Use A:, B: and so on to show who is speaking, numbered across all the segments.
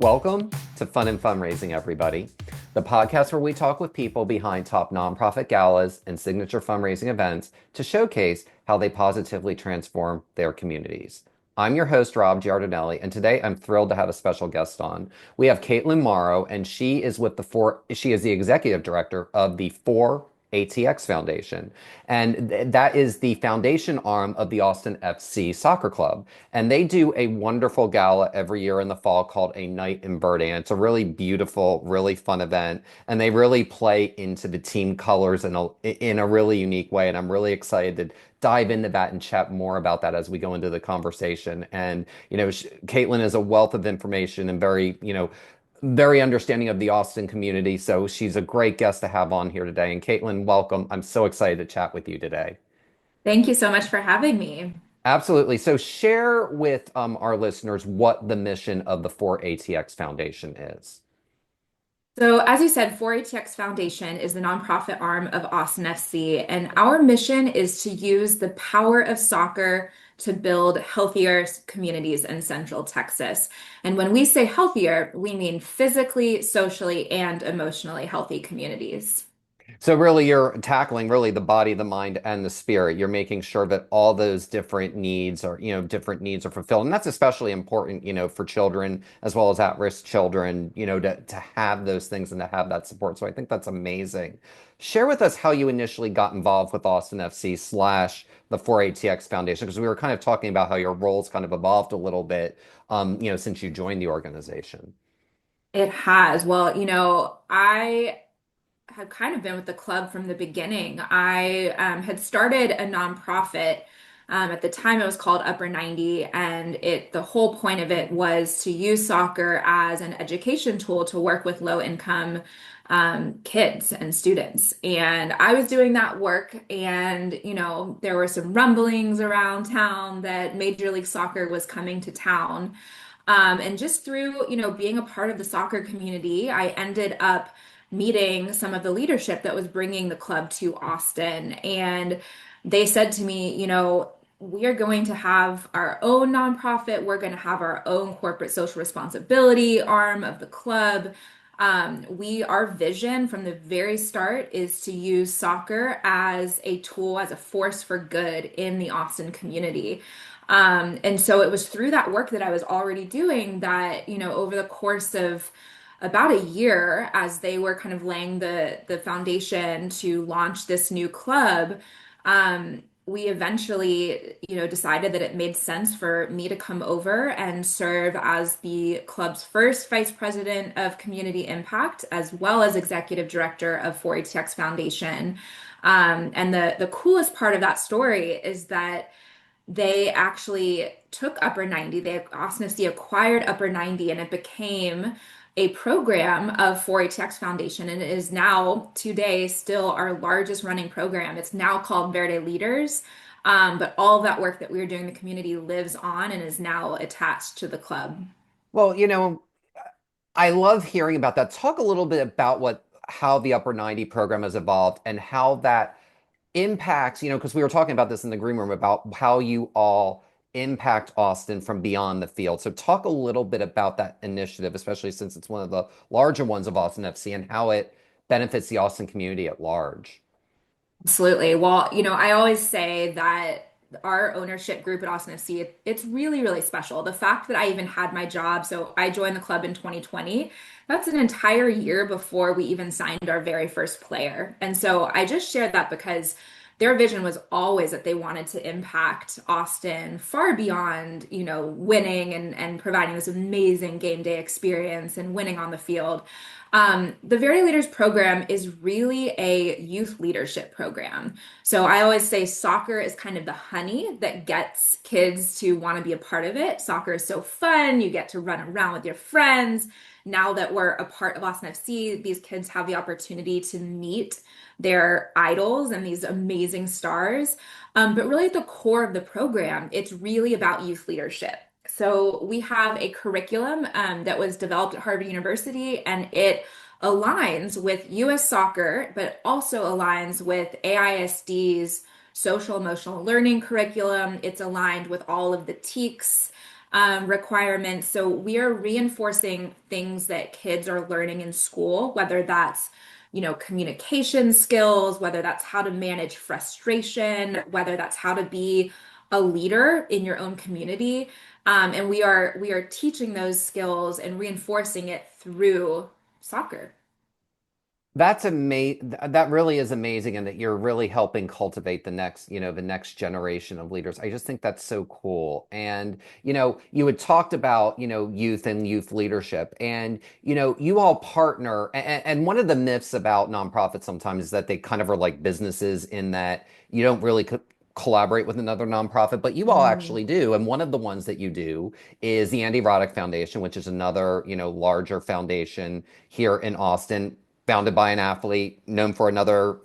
A: Welcome to Fun and Fundraising, everybody, the podcast where we talk with people behind top nonprofit galas and signature fundraising events to showcase how they positively transform their communities. I'm your host, Rob Giardinelli, and today I'm thrilled to have a special guest on. We have Kaitlin Mauro, and she is the executive director of the 4ATX Foundation. And that is the foundation arm of the Austin FC Soccer Club. And they do a wonderful gala every year in the fall called A Night in Verde. And it's a really beautiful, really fun event. And they really play into the team colors in a really unique way. And I'm really excited to dive into that and chat more about that as we go into the conversation. And, Kaitlin is a wealth of information and very understanding of the Austin community. So she's a great guest to have on here today. And Kaitlin, welcome. I'm so excited to chat with you today.
B: Thank you so much for having me.
A: Absolutely. So share with our listeners what the mission of the 4ATX Foundation is.
B: So, as you said, 4ATX Foundation is the nonprofit arm of Austin FC, and our mission is to use the power of soccer to build healthier communities in Central Texas. And when we say healthier, we mean physically, socially, and emotionally healthy communities.
A: So really you're tackling really the body, the mind, and the spirit. You're making sure that all those different needs are fulfilled. And that's especially important, for children as well as at-risk children, to have those things and to have that support. So I think that's amazing. Share with us how you initially got involved with Austin FC slash the 4ATX Foundation, because we were kind of talking about how your roles kind of evolved a little bit, since you joined the organization.
B: It has. Well, I have kind of been with the club from the beginning. I had started a nonprofit. At the time, it was called Upper 90, and the whole point of it was to use soccer as an education tool to work with low income kids and students. And I was doing that work, and there were some rumblings around town that Major League Soccer was coming to town. And just through, being a part of the soccer community, I ended up meeting some of the leadership that was bringing the club to Austin. And they said to me, we are going to have our own nonprofit. We're going to have our own corporate social responsibility arm of the club. Our vision from the very start is to use soccer as a tool, as a force for good in the Austin community. And so it was through that work that I was already doing that, over the course of about a year, as they were kind of laying the foundation to launch this new club, we eventually, decided that it made sense for me to come over and serve as the club's first vice president of community impact, as well as executive director of 4ATX Foundation. And the coolest part of that story is that they actually took Upper 90. Austin FC acquired Upper 90 and it became a program of 4ATX Foundation, and it is now today still our largest running program. It's now called Verde Leaders. But all of that work that we were doing in the community lives on and is now attached to the club.
A: Well, I love hearing about that. Talk a little bit about how the Upper 90 program has evolved and how that impacts, because we were talking about this in the green room about how you all impact Austin from beyond the field. So talk a little bit about that initiative, especially since it's one of the larger ones of Austin FC and how it benefits the Austin community at large.
B: Absolutely. Well, I always say that our ownership group at Austin FC, it's really, really special. The fact that I even had my job, so I joined the club in 2020, that's an entire year before we even signed our very first player. And so I just share that because their vision was always that they wanted to impact Austin far beyond, winning and providing this amazing game day experience and winning on the field. The Very Leaders program is really a youth leadership program. So I always say soccer is kind of the honey that gets kids to want to be a part of it. Soccer is so fun. You get to run around with your friends. Now that we're a part of Austin FC, these kids have the opportunity to meet their idols and these amazing stars. But really, at the core of the program, it's really about youth leadership. So we have a curriculum that was developed at Harvard University, and it aligns with US soccer, but also aligns with AISD's social emotional learning curriculum. It's aligned with all of the TEKS requirements. So we are reinforcing things that kids are learning in school, whether that's, communication skills, whether that's how to manage frustration, whether that's how to be a leader in your own community. And we are teaching those skills and reinforcing it through soccer.
A: That's amazing. That really is amazing, and that you're really helping cultivate the next, the next generation of leaders. I just think that's so cool. And, you had talked about, youth and youth leadership, and, you all partner. And one of the myths about nonprofits sometimes is that they kind of are like businesses in that you don't really collaborate with another nonprofit, but you all
B: Mm.
A: actually do. And one of the ones that you do is the Andy Roddick Foundation, which is another, larger foundation here in Austin, founded by an athlete known for another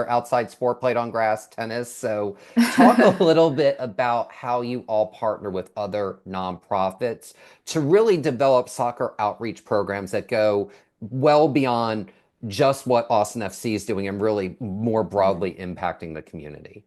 A: outside sport, played on grass, tennis. So talk a little bit about how you all partner with other nonprofits to really develop soccer outreach programs that go well beyond just what Austin FC is doing and really more broadly impacting the community.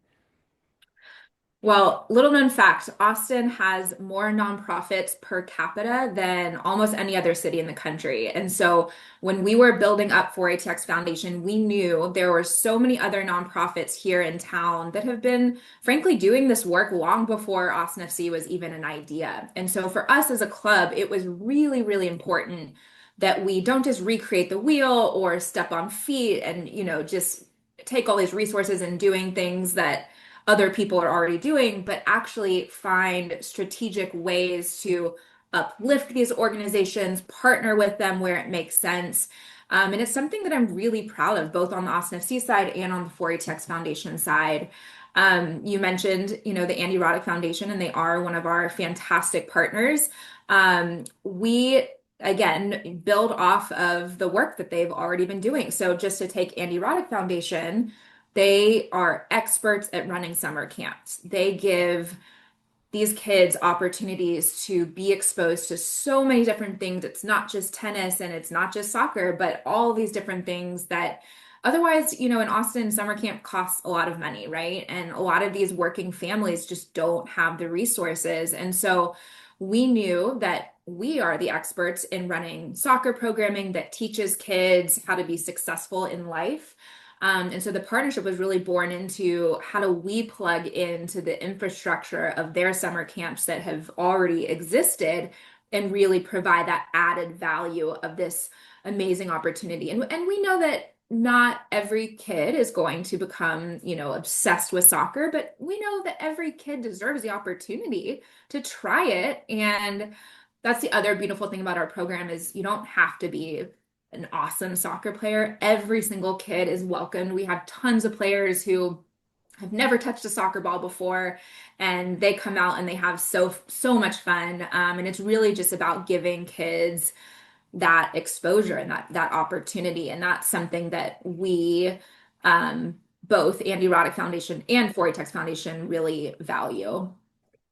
B: Well, little known fact, Austin has more nonprofits per capita than almost any other city in the country. And so when we were building up 4ATX Foundation, we knew there were so many other nonprofits here in town that have been, frankly, doing this work long before Austin FC was even an idea. And so for us as a club, it was really, really important that we don't just recreate the wheel or step on feet and, just take all these resources and doing things that other people are already doing, but actually find strategic ways to uplift these organizations, partner with them where it makes sense. And it's something that I'm really proud of, both on the Austin FC side and on the 4ATX Foundation side. You mentioned, the Andy Roddick Foundation, and they are one of our fantastic partners. We again build off of the work that they've already been doing. So just to take Andy Roddick Foundation, they are experts at running summer camps. They give these kids opportunities to be exposed to so many different things. It's not just tennis and it's not just soccer, but all these different things that otherwise, in Austin, summer camp costs a lot of money, right? And a lot of these working families just don't have the resources. And so we knew that we are the experts in running soccer programming that teaches kids how to be successful in life. And so the partnership was really born into how do we plug into the infrastructure of their summer camps that have already existed and really provide that added value of this amazing opportunity. And we know that not every kid is going to become, obsessed with soccer, but we know that every kid deserves the opportunity to try it. And that's the other beautiful thing about our program is you don't have to be an awesome soccer player. Every single kid is welcomed. We have tons of players who have never touched a soccer ball before, and they come out and they have so much fun. And it's really just about giving kids that exposure and that opportunity, and that's something that we both Andy Roddick Foundation and 4ATX Foundation really value.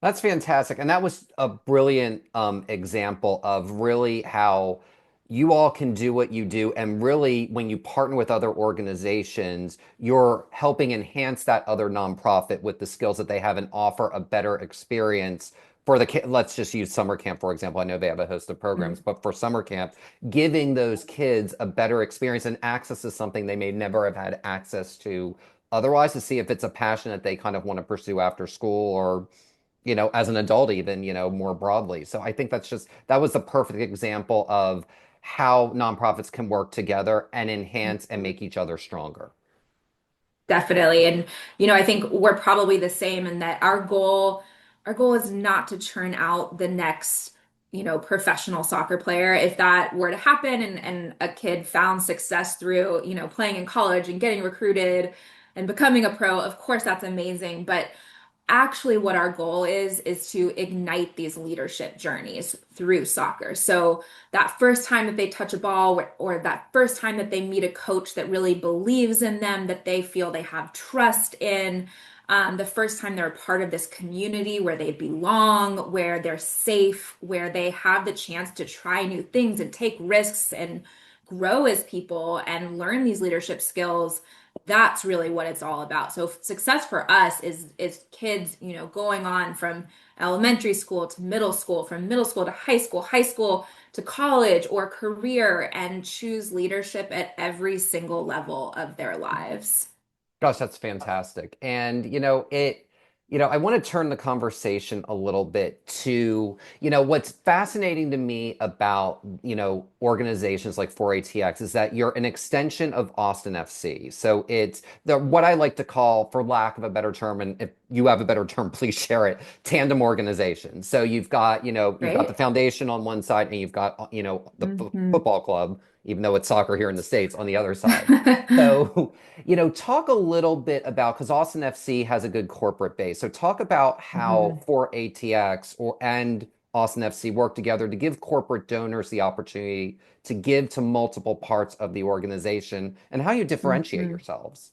A: That's fantastic. And that was a brilliant example of really how you all can do what you do. And really, when you partner with other organizations, you're helping enhance that other nonprofit with the skills that they have and offer a better experience for the kid. Let's just use summer camp, for example. I know they have a host of programs,
B: Mhm.
A: but for summer camp, giving those kids a better experience and access to something they may never have had access to otherwise, to see if it's a passion that they kind of want to pursue after school or as an adult, even, more broadly. So I think that was the perfect example of how nonprofits can work together and enhance and make each other stronger.
B: Definitely. And I think we're probably the same in that our goal is not to churn out the next, professional soccer player. If that were to happen and a kid found success through, playing in college and getting recruited and becoming a pro, of course that's amazing. But actually what our goal is to ignite these leadership journeys through soccer. So that first time that they touch a ball or that first time that they meet a coach that really believes in them, that they feel they have trust in, the first time they're a part of this community where they belong, where they're safe, where they have the chance to try new things and take risks and grow as people and learn these leadership skills, that's really what it's all about. So success for us is kids, going on from elementary school to middle school, from middle school to high school to college or career, and choose leadership at every single level of their lives.
A: Gosh, that's fantastic. And I want to turn the conversation a little bit to, what's fascinating to me about, organizations like 4ATX is that you're an extension of Austin FC. So it's the what I like to call, for lack of a better term, and if you have a better term, please share it, tandem organization. So you've got the
B: Right?
A: foundation on one side and you've got, the
B: Hmm.
A: football club, even though it's soccer here in the States, on the other side. So talk a little bit about, because Austin FC has a good corporate base. So talk about how
B: Hmm.
A: 4ATX and Austin FC work together to give corporate donors the opportunity to give to multiple parts of the organization and how you differentiate
B: Hmm.
A: yourselves.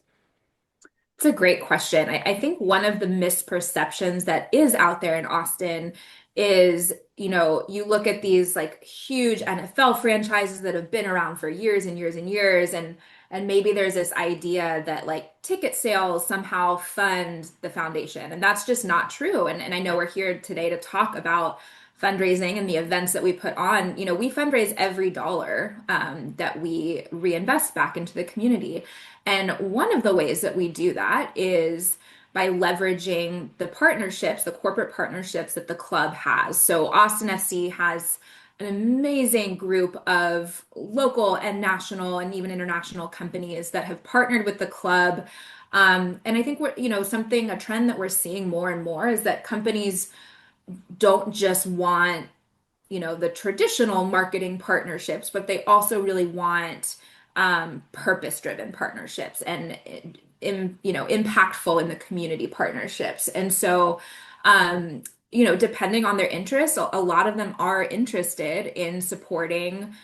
B: It's a great question. I think one of the misperceptions that is out there in Austin is, you look at these like huge NFL franchises that have been around for years and years and years, and maybe there's this idea that like ticket sales somehow fund the foundation, and that's just not true. And I know we're here today to talk about fundraising and the events that we put on. We fundraise every dollar that we reinvest back into the community. And one of the ways that we do that is by leveraging the partnerships, the corporate partnerships that the club has. So Austin FC has an amazing group of local and national and even international companies that have partnered with the club. And I think a trend that we're seeing more and more is that companies don't just want the traditional marketing partnerships, but they also really want purpose-driven partnerships and impactful in the community partnerships. And so, depending on their interests, a lot of them are interested in supporting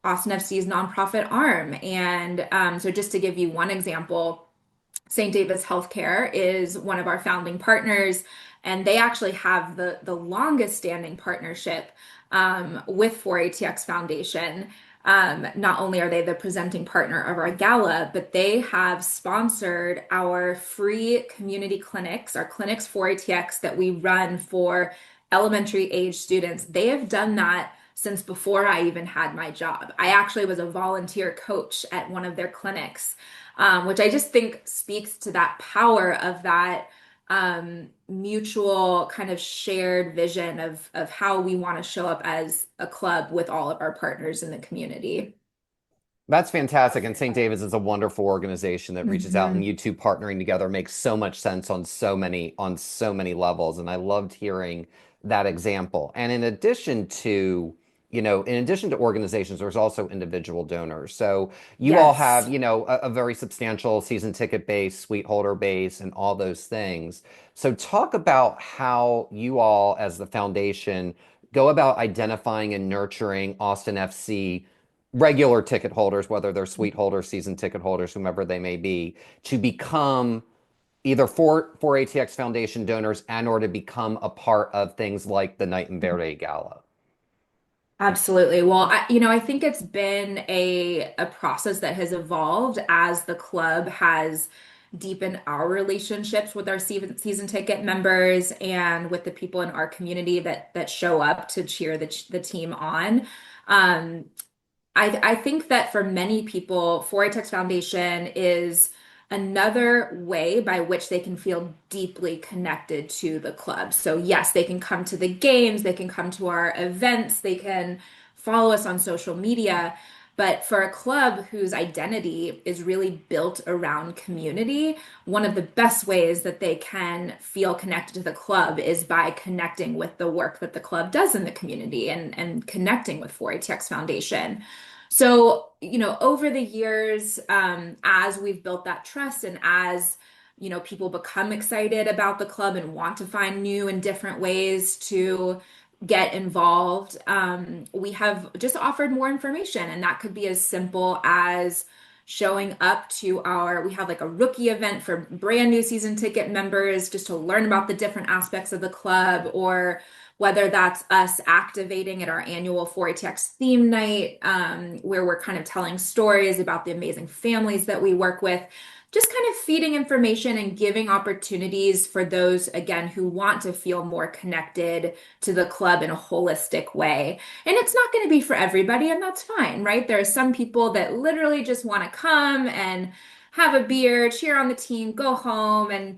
B: Austin FC's nonprofit arm. And so, just to give you one example, St. David's Healthcare is one of our founding partners, and they actually have the longest standing partnership with 4ATX Foundation. Not only are they the presenting partner of our gala, but they have sponsored our free community clinics, our clinics 4ATX that we run for elementary age students. They have done that since before I even had my job. I actually was a volunteer coach at one of their clinics, which I just think speaks to that power of that mutual kind of shared vision of how we want to show up as a club with all of our partners in the community.
A: That's fantastic. And St. David's is a wonderful organization that reaches out, and
B: Hmm.
A: you two partnering together makes so much sense on so many levels. And I loved hearing that example. And in addition to organizations, there's also individual donors. So you all have,
B: Yes.
A: a very substantial season ticket base, suite holder base, and all those things. So talk about how you all, as the foundation, go about identifying and nurturing Austin FC regular ticket holders, whether they're suite holders, season ticket holders, whomever they may be, to become either for ATX Foundation donors and or to become a part of things like the Night in Verde Gala.
B: Absolutely. Well, I think it's been a process that has evolved as the club has deepened our relationships with our season ticket members and with the people in our community that show up to cheer the team on. Um, I think that for many people, 4ATX Foundation is another way by which they can feel deeply connected to the club. So, yes, they can come to the games, they can come to our events, they can follow us on social media. But for a club whose identity is really built around community, one of the best ways that they can feel connected to the club is by connecting with the work that the club does in the community and connecting with 4ATX Foundation. So, over the years, as we've built that trust and as, people become excited about the club and want to find new and different ways to get involved, we have just offered more information. And that could be as simple as showing up to we have like a rookie event for brand new season ticket members just to learn about the different aspects of the club, or whether that's us activating at our annual 4ATX theme night, where we're kind of telling stories about the amazing families that we work with, just kind of feeding information and giving opportunities for those, again, who want to feel more connected to the club in a holistic way. And it's not going to be for everybody, and that's fine, right? There are some people that literally just want to come and have a beer, cheer on the team, go home, and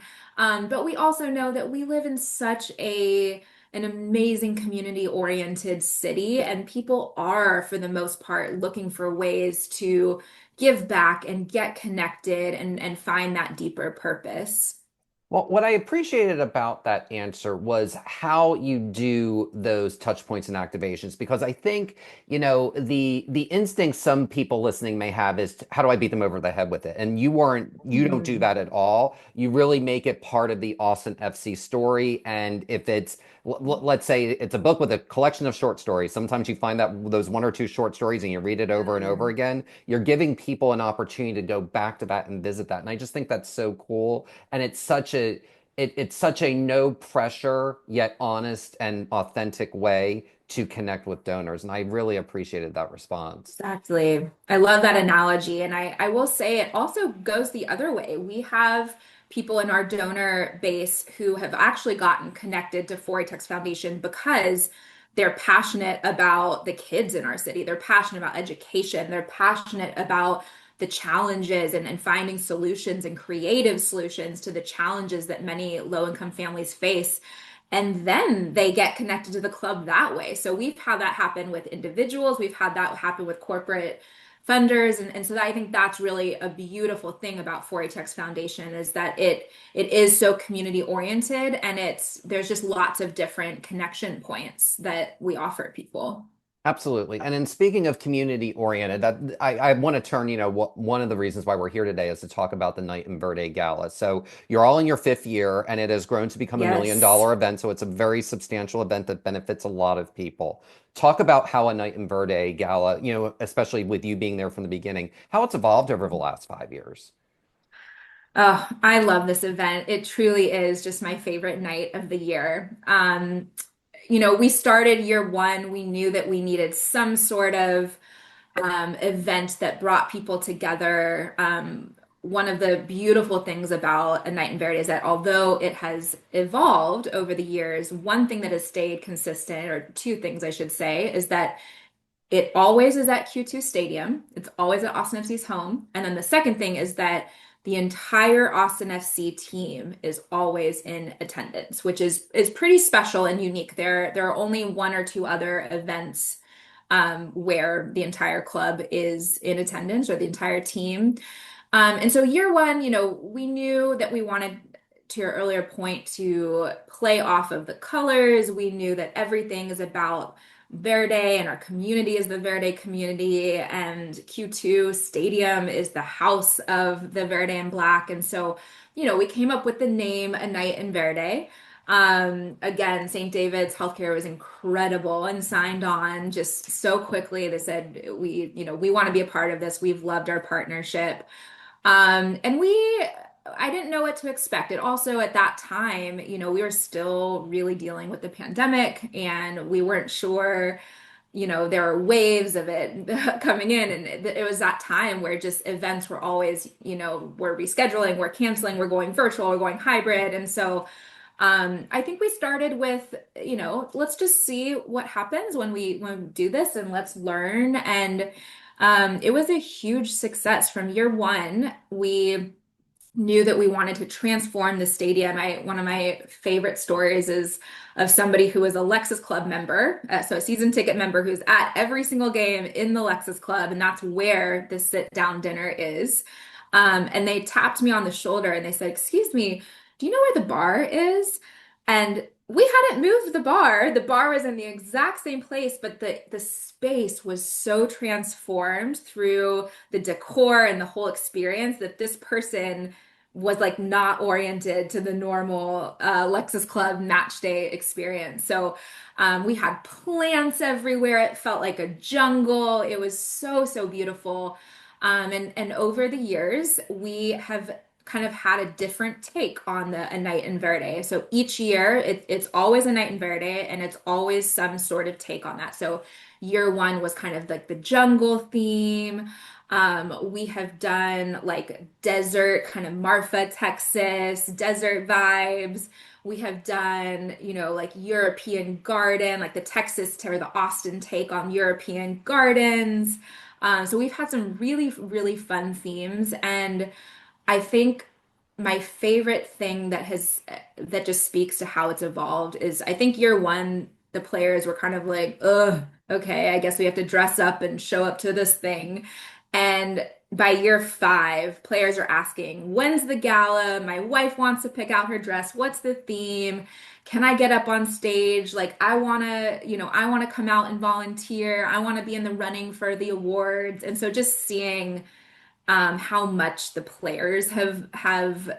B: but we also know that we live in such a an amazing community-oriented city, and people are, for the most part, looking for ways to give back and get connected and find that deeper purpose.
A: Well, what I appreciated about that answer was how you do those touch points and activations, because I think, the instinct some people listening may have is how do I beat them over the head with it? And you don't do
B: Mhm.
A: that at all. You really make it part of the Austin FC story. And if it's, let's say it's a book with a collection of short stories, sometimes you find that those one or two short stories and you read it over and over
B: Mm.
A: again, you're giving people an opportunity to go back to that and visit that. And I just think that's so cool. And it's such a no pressure yet honest and authentic way to connect with donors, and I really appreciated that response.
B: Exactly. I love that analogy. And I will say it also goes the other way. We have people in our donor base who have actually gotten connected to 4ATEX Foundation because they're passionate about the kids in our city. They're passionate about education. They're passionate about the challenges and finding solutions and creative solutions to the challenges that many low-income families face. And then they get connected to the club that way. So we've had that happen with individuals, we've had that happen with corporate funders. And so I think that's really a beautiful thing about 4ATX Foundation is that it is so community oriented, and there's just lots of different connection points that we offer people.
A: Absolutely. And in speaking of community oriented, that I want to turn, one of the reasons why we're here today is to talk about the Night in Verde Gala. So you're all in your fifth year and it has grown to become
B: Yes.
A: $1 million event. So it's a very substantial event that benefits a lot of people. Talk about how a Night in Verde Gala, especially with you being there from the beginning, how it's evolved over the last 5 years.
B: Oh, I love this event. It truly is just my favorite night of the year. We started year one. We knew that we needed some sort of event that brought people together. One of the beautiful things about A Night in Verde is that although it has evolved over the years, one thing that has stayed consistent, or two things I should say, is that it always is at Q2 Stadium. It's always at Austin FC's home. And then the second thing is that the entire Austin FC team is always in attendance, which is pretty special and unique. There are only one or two other events where the entire club is in attendance, or the entire team. And so year one, we knew that we wanted, to your earlier point, to play off of the colors. We knew that everything is about Verde, and our community is the Verde community, and Q2 Stadium is the house of the Verde and Black. And so, we came up with the name A Night in Verde. Again, St. David's Healthcare was incredible and signed on just so quickly. They said, we want to be a part of this. We've loved our partnership. And I didn't know what to expect. It also, at that time, we were still really dealing with the pandemic, and we weren't sure, there were waves of it coming in. And it was that time where just events were always, we're rescheduling, we're canceling, we're going virtual, we're going hybrid. And so, I think we started with, let's just see what happens when we do this, and let's learn. And it was a huge success from year one. We knew that we wanted to transform the stadium. One of my favorite stories is of somebody who was a Lexus Club member, so a season ticket member who's at every single game in the Lexus Club, and that's where the sit down dinner is. And they tapped me on the shoulder and they said, "Excuse me, do you know where the bar is?" And we hadn't moved the bar. The bar was in the exact same place, but the space was so transformed through the decor and the whole experience that this person was like not oriented to the normal Lexus Club match day experience. So we had plants everywhere. It felt like a jungle. It was so, so beautiful. And over the years, we have kind of had a different take on a night in Verde. So each year it's always a night in Verde and it's always some sort of take on that. So year one was kind of like the jungle theme. We have done like desert, kind of Marfa, Texas, desert vibes. We have done, like European garden, like the Texas or the Austin take on European gardens. So we've had some really, really fun themes. And I think my favorite thing that just speaks to how it's evolved is I think year one, the players were kind of like, ugh, okay, I guess we have to dress up and show up to this thing. And by year five, players are asking, when's the gala? My wife wants to pick out her dress. What's the theme? Can I get up on stage? Like, I want to come out and volunteer. I want to be in the running for the awards. And so just seeing how much the players have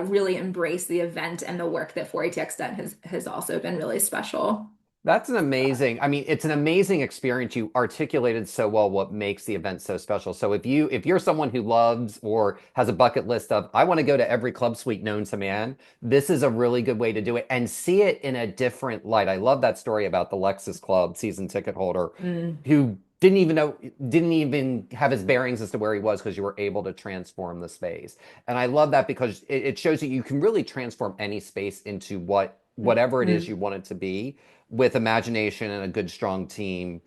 B: really embraced the event and the work that 4ATX done has also been really special.
A: That's an amazing, I mean, it's an amazing experience. You articulated so well what makes the event so special. So if you're someone who loves or has a bucket list of, I want to go to every club suite known to man, this is a really good way to do it and see it in a different light. I love that story about the Lexus Club season ticket holder
B: Mm,
A: who didn't even have his bearings as to where he was because you were able to transform the space. And I love that because it shows that you can really transform any space into whatever it is
B: mm,
A: you want it to be with imagination and a good strong team,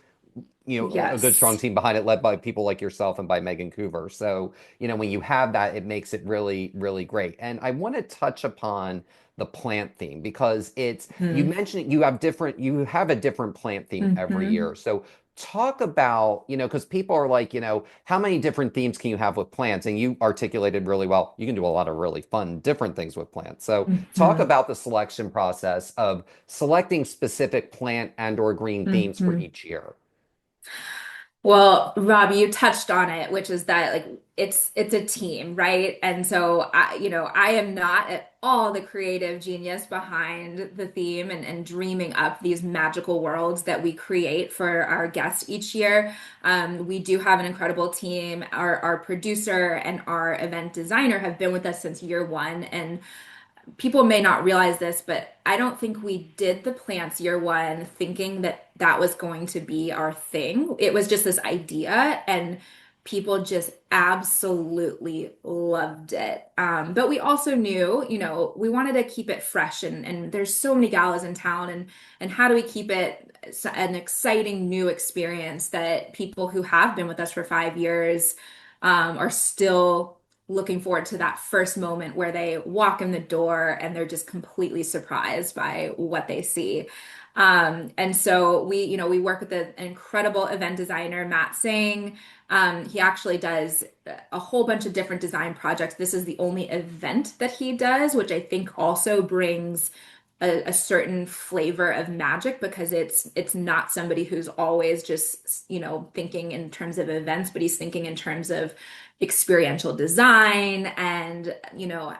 A: a good strong
B: yes.
A: team behind it, led by people like yourself and by Megan Coover. So, when you have that, it makes it really, really great. And I want to touch upon the plant theme because you
B: Mm,
A: mentioned you have a different plant theme every
B: hmm
A: year. So talk about, because people are like, how many different themes can you have with plants? And you articulated really well. You can do a lot of really fun, different things with plants. So talk
B: hmm
A: about the selection process of selecting specific plant and or green themes for
B: hmm
A: each year.
B: Well, Robbie, you touched on it, which is that like it's a team, right? And so I am not at all the creative genius behind the theme and dreaming up these magical worlds that we create for our guests each year. We do have an incredible team. Our producer and our event designer have been with us since year one, and people may not realize this, but I don't think we did the plants year one thinking that that was going to be our thing. It was just this idea, and people just absolutely loved it. But we also knew, we wanted to keep it fresh, and there's so many galas in town, and how do we keep it an exciting new experience that people who have been with us for 5 years are still looking forward to that first moment where they walk in the door and they're just completely surprised by what they see. And so we work with an incredible event designer, Matt Singh. He actually does a whole bunch of different design projects. This is the only event that he does, which I think also brings a certain flavor of magic because it's not somebody who's always just thinking in terms of events, but he's thinking in terms of experiential design and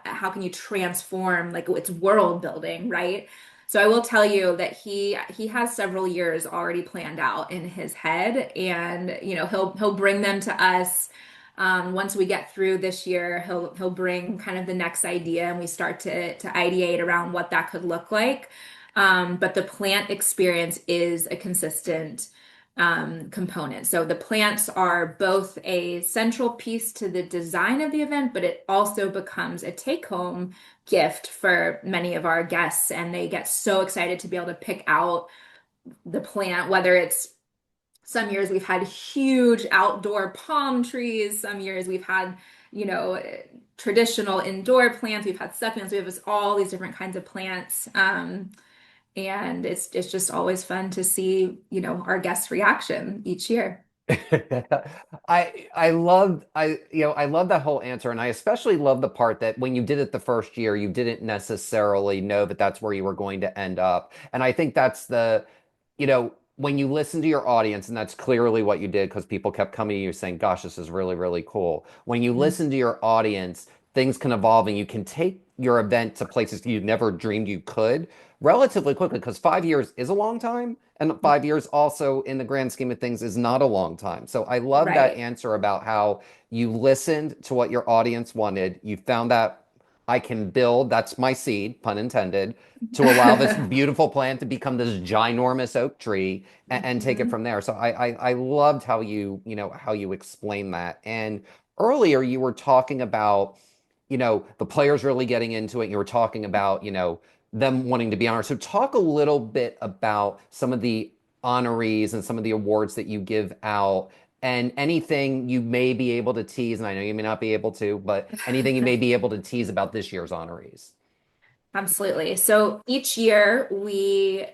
B: how can you transform, like, it's world building, right? So I will tell you that he has several years already planned out in his head, and he'll bring them to us. Once we get through this year, he'll bring kind of the next idea, and we start to ideate around what that could look like. But the plant experience is a consistent component. So the plants are both a central piece to the design of the event, but it also becomes a take-home gift for many of our guests, and they get so excited to be able to pick out the plant, whether it's some years we've had huge outdoor palm trees. Some years we've had, you know, traditional indoor plants. We've had succulents. We have all these different kinds of plants. And it's just always fun to see, our guests' reaction each year.
A: I love that whole answer, and I especially love the part that when you did it the first year, you didn't necessarily know that that's where you were going to end up. And I think that's when you listen to your audience, and that's clearly what you did because people kept coming to you saying, "Gosh, this is really, really cool." When you
B: Mm,
A: listen to your audience, things can evolve, and you can take your event to places you never dreamed you could. relatively quickly because 5 years is a long time, and 5 years also in the grand scheme of things is not a long time. So I love that
B: Right.
A: answer about how you listened to what your audience wanted. You found that I can build, that's my seed, pun intended, to allow this beautiful plant to become this ginormous oak tree and take it
B: Mhm.
A: from there. So I loved how how you explain that. And earlier you were talking about, the players really getting into it. You were talking about, them wanting to be honored. So talk a little bit about some of the honorees and some of the awards that you give out and anything you may be able to tease, and I know you may not be able to, but anything you may be able to tease about this year's honorees.
B: Absolutely. So each year we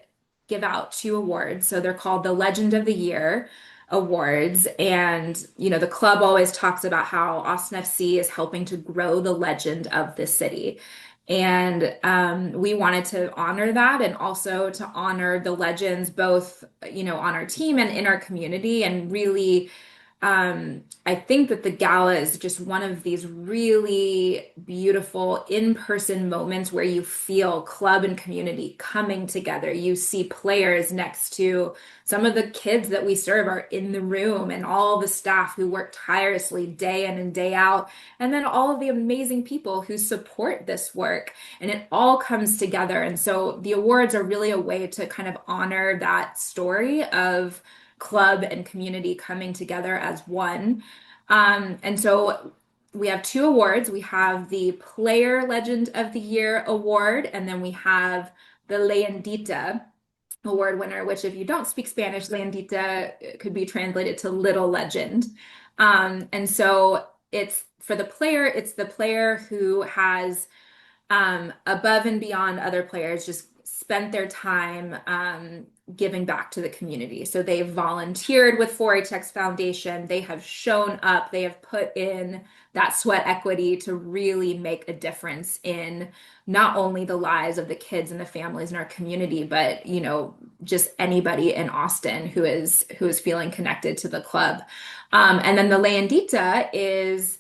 B: give out two awards. So they're called the Legend of the Year awards. And, the club always talks about how Austin FC is helping to grow the legend of the city. And we wanted to honor that and also to honor the legends both, on our team and in our community and really I think that the gala is just one of these really beautiful in-person moments where you feel club and community coming together. You see players next to some of the kids that we serve are in the room, and all the staff who work tirelessly day in and day out, and then all of the amazing people who support this work. And it all comes together. And so the awards are really a way to kind of honor that story of club and community coming together as one. And so we have two awards. We have the Player Legend of the Year award, and then we have the Leyendita award winner, which, if you don't speak Spanish, Leyendita could be translated to Little Legend. And so it's for the player, it's the player who has above and beyond other players, just spent their time giving back to the community. So they've volunteered with 4HX Foundation. They have shown up. They have put in that sweat equity to really make a difference in not only the lives of the kids and the families in our community, but just anybody in Austin who is feeling connected to the club. And then the Leandita is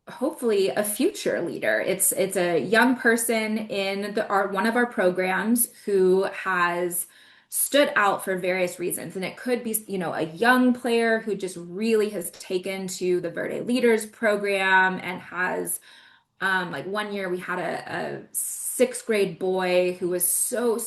B: hopefully a future leader. It's a young person in one of our programs who has stood out for various reasons. And it could be, a young player who just really has taken to the Verde Leaders program and has like one year we had a sixth grade boy who was so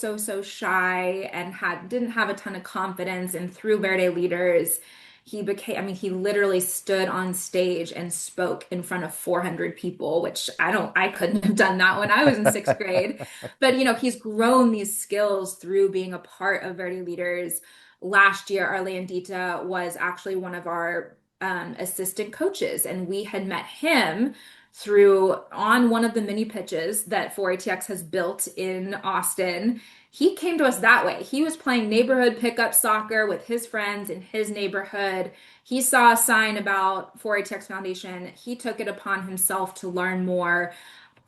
B: shy and didn't have a ton of confidence, and through Verde Leaders, he became, I mean, he literally stood on stage and spoke in front of 400 people, which I couldn't have done that when I was in sixth grade. But, he's grown these skills through being a part of Verde Leaders. Last year, our Landita was actually one of our assistant coaches, and we had met him through on one of the mini pitches that 4ATX has built in Austin. He came to us that way. He was playing neighborhood pickup soccer with his friends in his neighborhood. He saw a sign about 4ATX Foundation. He took it upon himself to learn more.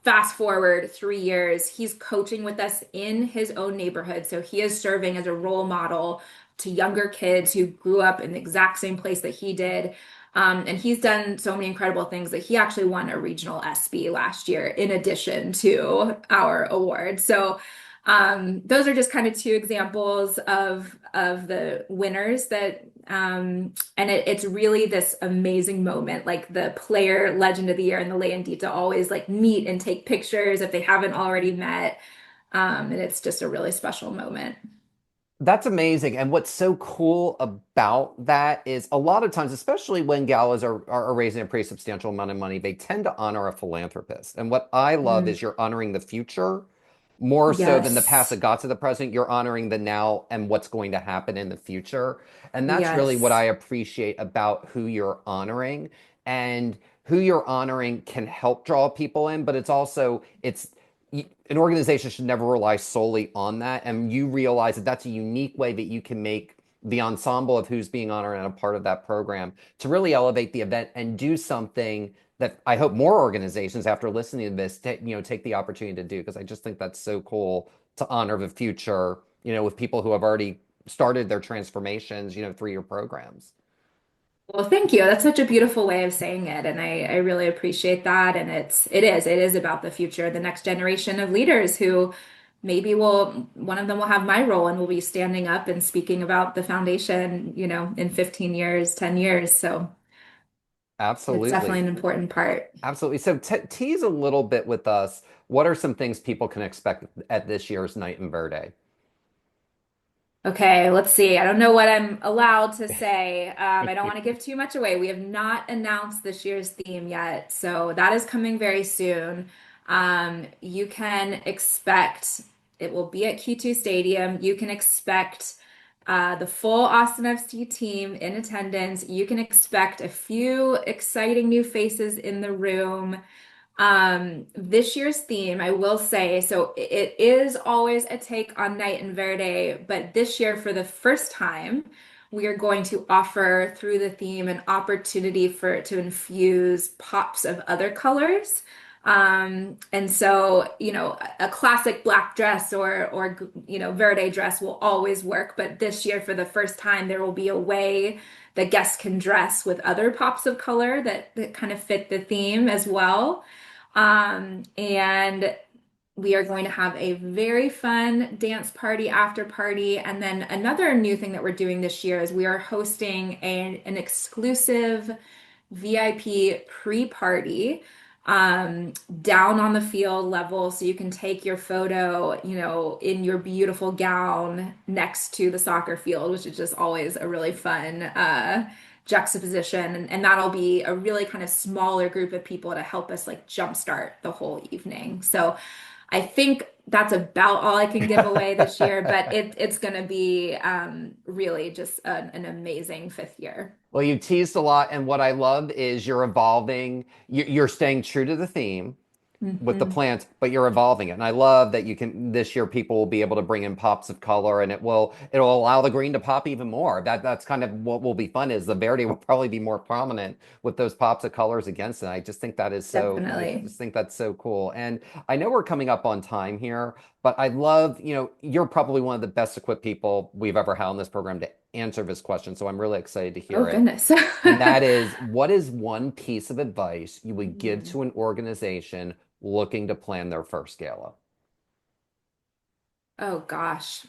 B: Fast forward 3 years, he's coaching with us in his own neighborhood. So he is serving as a role model to younger kids who grew up in the exact same place that he did. And he's done so many incredible things that he actually won a regional SB last year in addition to our award. So those are just kind of two examples of the winners that and it's really this amazing moment. Like the player legend of the year and the Leandita always like meet and take pictures if they haven't already met. And it's just a really special moment.
A: That's amazing. And what's so cool about that is a lot of times, especially when galas are raising a pretty substantial amount of money, they tend to honor a philanthropist. And what I love
B: Mm,
A: is you're honoring the future more so than the past that
B: yes.
A: got to the present. You're honoring the now and what's going to happen in the future. And that's really what I
B: Yes.
A: appreciate about who you're honoring. And who you're honoring can help draw people in, but it's an organization should never rely solely on that. And you realize that that's a unique way that you can make the ensemble of who's being honored and a part of that program to really elevate the event and do something that I hope more organizations, after listening to this, take the opportunity to do, because I just think that's so cool to honor the future, with people who have already started their transformations, through your programs.
B: Well, thank you. That's such a beautiful way of saying it, and I really appreciate that. And it is about the future, the next generation of leaders who maybe one of them will have my role and we'll be standing up and speaking about the foundation, in 15 years, 10 years. So it's definitely
A: Absolutely.
B: an important part.
A: Absolutely. So tease a little bit with us. What are some things people can expect at this year's Night in Verde?
B: Okay, let's see. I don't know what I'm allowed to say. I don't want to give too much away. We have not announced this year's theme yet, so that is coming very soon. You can expect it will be at Q2 Stadium. You can expect the full Austin FC team in attendance. You can expect a few exciting new faces in the room. This year's theme, I will say, so it is always a take on Night in Verde, but this year, for the first time, we are going to offer through the theme an opportunity for it to infuse pops of other colors. And so, a classic black dress or Verde dress will always work, but this year, for the first time, there will be a way that guests can dress with other pops of color that kind of fit the theme as well. And we are going to have a very fun dance party after party. And then another new thing that we're doing this year is we are hosting an exclusive VIP pre-party down on the field level so you can take your photo, in your beautiful gown next to the soccer field, which is just always a really fun juxtaposition. And that'll be a really kind of smaller group of people to help us like jumpstart the whole evening. So I think that's about all I can give away this year, but it's going to be really just an amazing fifth year.
A: Well, you teased a lot, and what I love is you're evolving. You're staying true to the theme with the
B: Mhm.
A: plants, but you're evolving it. And I love that you can this year people will be able to bring in pops of color, and it'll allow the green to pop even more. That's kind of what will be fun is the Verde will probably be more prominent with those pops of colors against it. I just think that is so I
B: Definitely.
A: just think that's so cool. And I know we're coming up on time here, but I love, you're probably one of the best equipped people we've ever had on this program to answer this question. So I'm really excited to
B: Oh,
A: hear it.
B: goodness.
A: And that is, what is one piece of advice you would give
B: Mhm.
A: to an organization looking to plan their first gala?
B: Oh, gosh.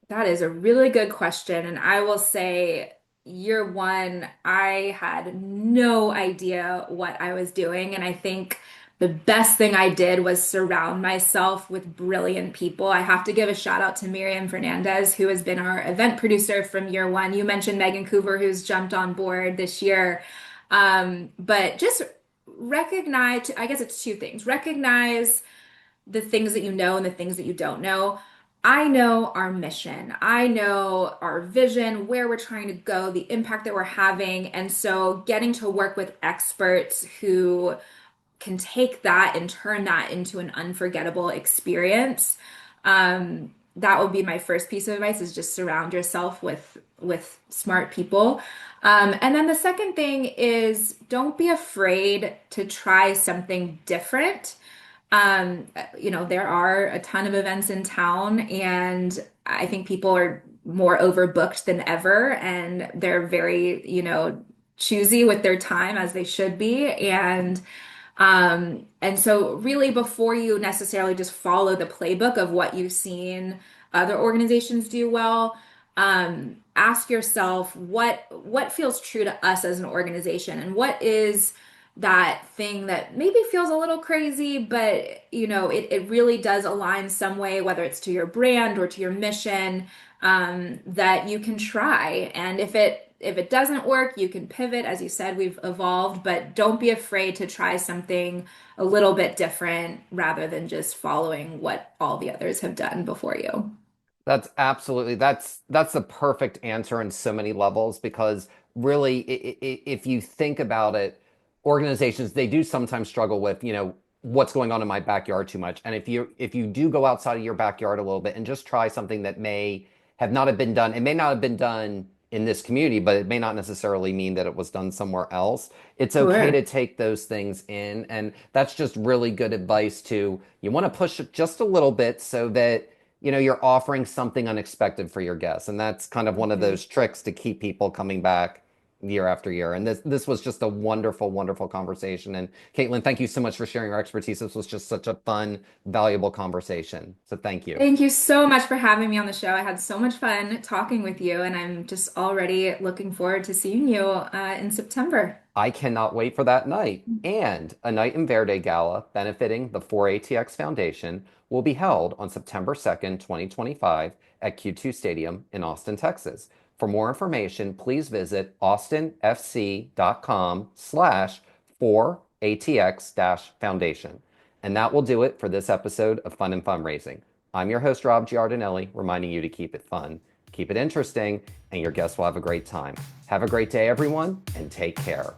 B: That is a really good question. And I will say, year one, I had no idea what I was doing. And I think the best thing I did was surround myself with brilliant people. I have to give a shout out to Miriam Fernandez, who has been our event producer from year one. You mentioned Megan Coover, who's jumped on board this year. But just recognize, I guess it's two things. Recognize the things that you know and the things that you don't know. I know our mission. I know our vision, where we're trying to go, the impact that we're having. And so getting to work with experts who can take that and turn that into an unforgettable experience. That would be my first piece of advice is just surround yourself with smart people. And then the second thing is don't be afraid to try something different. There are a ton of events in town, and I think people are more overbooked than ever, and they're very, choosy with their time as they should be. And so really before you necessarily just follow the playbook of what you've seen other organizations do well, ask yourself what feels true to us as an organization and what is that thing that maybe feels a little crazy, but it really does align some way, whether it's to your brand or to your mission, that you can try. And if it doesn't work, you can pivot. As you said, we've evolved, but don't be afraid to try something a little bit different rather than just following what all the others have done before you.
A: That's the perfect answer in so many levels because really if you think about it, organizations they do sometimes struggle with, what's going on in my backyard too much. And if you do go outside of your backyard a little bit and just try something that may have not have been done, it may not have been done in this community, but it may not necessarily mean that it was done somewhere else. It's okay to
B: Sure.
A: take those things in, and that's just really good advice to you want to push it just a little bit so that you're offering something unexpected for your guests. And that's kind of one of
B: Mhm.
A: those tricks to keep people coming back year after year. And this was just a wonderful, wonderful conversation. And Kaitlin, thank you so much for sharing your expertise. This was just such a fun, valuable conversation. So thank you.
B: Thank you so much for having me on the show. I had so much fun talking with you, and I'm just already looking forward to seeing you in September.
A: I cannot wait for that night. And a night in Verde Gala benefiting the 4ATX Foundation will be held on September 2nd, 2025 at Q2 Stadium in Austin, Texas. For more information, please visit austinfc.com/4ATX-foundation. And that will do it for this episode of Fun and Fundraising. I'm your host, Rob Giardinelli, reminding you to keep it fun, keep it interesting, and your guests will have a great time. Have a great day, everyone, and take care.